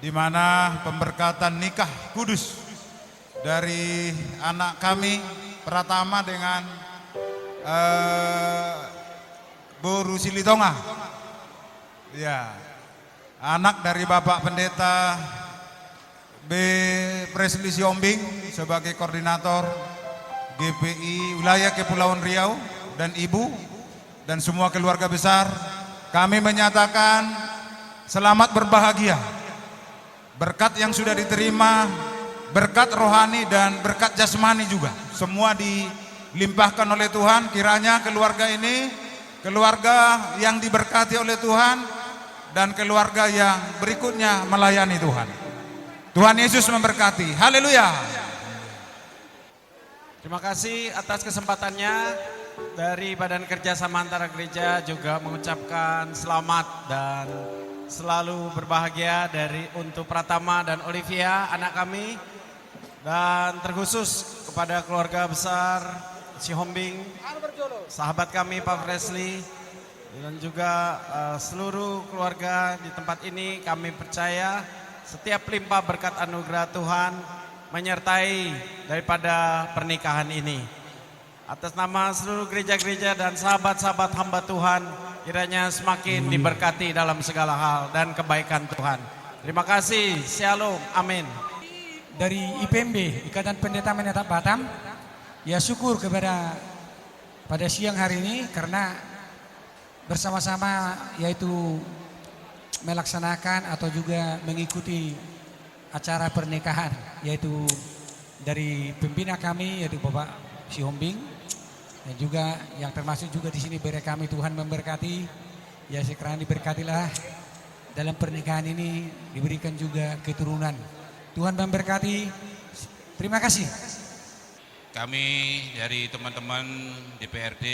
di mana pemberkatan nikah kudus dari anak kami Pratama dengan Bu Rusili Tonga. Ya, anak dari Bapak Pendeta B. Presli Siombing sebagai koordinator GPI Wilayah Kepulauan Riau dan Ibu dan semua keluarga besar, kami menyatakan selamat berbahagia. Berkat yang sudah diterima, berkat rohani dan berkat jasmani juga, semua dilimpahkan oleh Tuhan. Kiranya keluarga ini keluarga yang diberkati oleh Tuhan dan keluarga yang berikutnya melayani Tuhan. Tuhan Yesus memberkati. Haleluya. Terima kasih atas kesempatannya. Dari Badan Kerjasama Antara Gereja juga mengucapkan selamat dan selalu berbahagia untuk Pratama dan Olivia, anak kami, dan terkhusus kepada keluarga besar Sihombing, sahabat kami Pak Presli, dan juga seluruh keluarga di tempat ini. Kami percaya setiap limpah berkat anugerah Tuhan menyertai daripada pernikahan ini. Atas nama seluruh gereja-gereja dan sahabat-sahabat hamba Tuhan, kiranya semakin diberkati dalam segala hal dan kebaikan Tuhan. Terima kasih. Shalom. Amin. Dari IPMB, Ikatan Pendeta Menetap Batam, ya syukur pada siang hari ini karena bersama-sama yaitu melaksanakan atau juga mengikuti acara pernikahan, yaitu dari pembina kami yaitu Bapak Sihombing, dan juga yang termasuk juga di sini bere kami. Tuhan memberkati, ya sekiranya diberkatilah dalam pernikahan ini, diberikan juga keturunan. Tuhan memberkati. Terima kasih. Kami dari teman-teman DPRD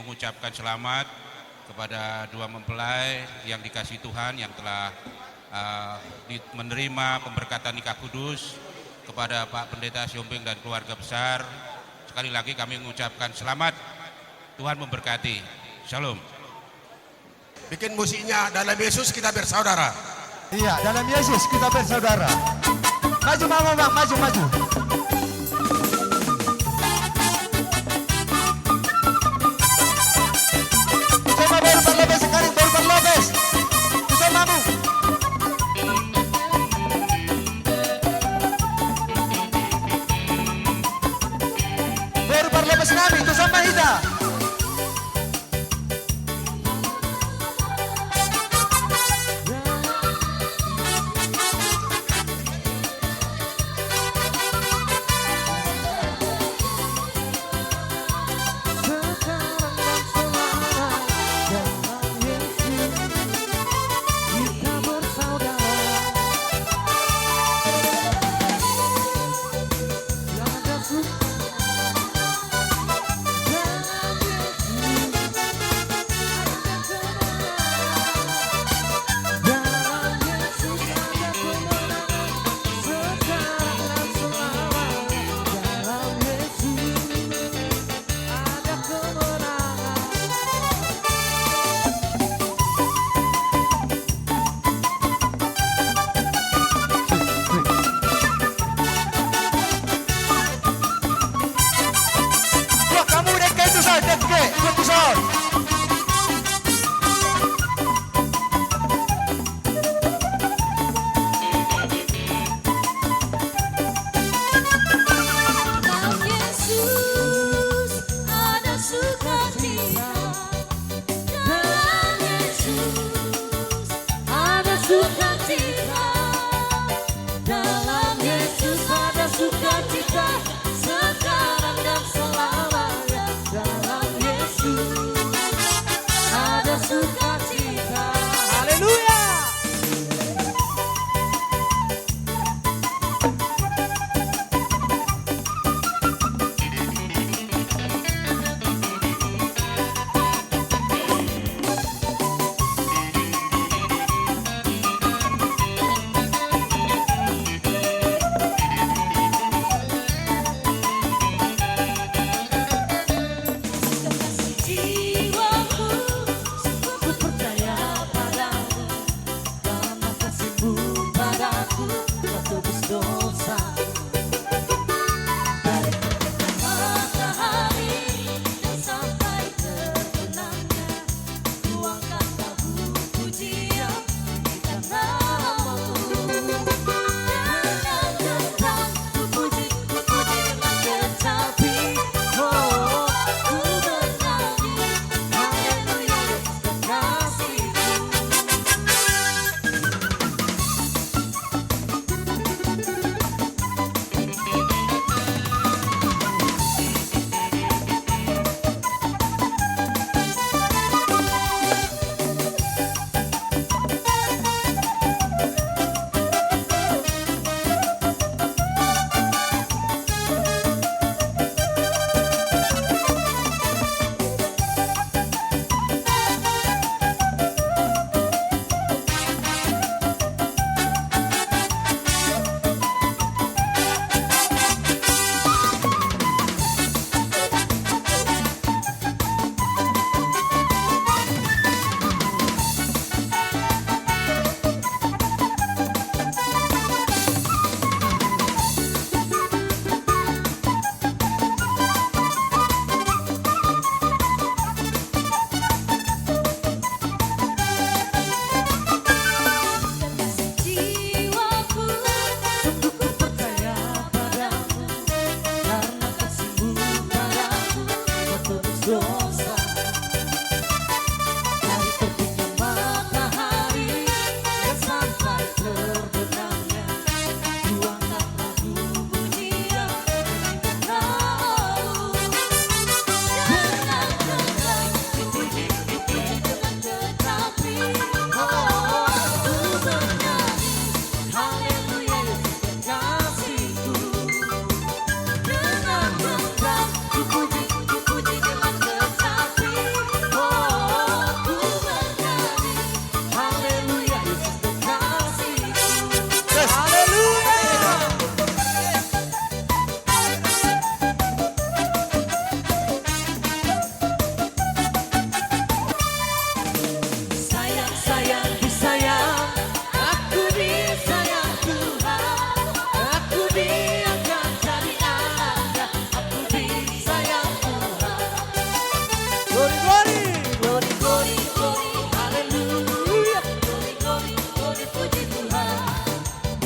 mengucapkan selamat kepada dua mempelai yang dikasihi Tuhan yang telah menerima pemberkatan nikah kudus, kepada Pak Pendeta Siombing dan keluarga besar. Sekali lagi kami mengucapkan selamat. Tuhan memberkati. Shalom. Bikin musiknya dalam Yesus kita bersaudara. Iya, dalam Yesus kita bersaudara. Maju mama bang, maju maju. Coba baru berlebes sekarang, baru berlebes. Bisa mamu. Baru berlebes nami, itu sama Ida.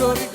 glory,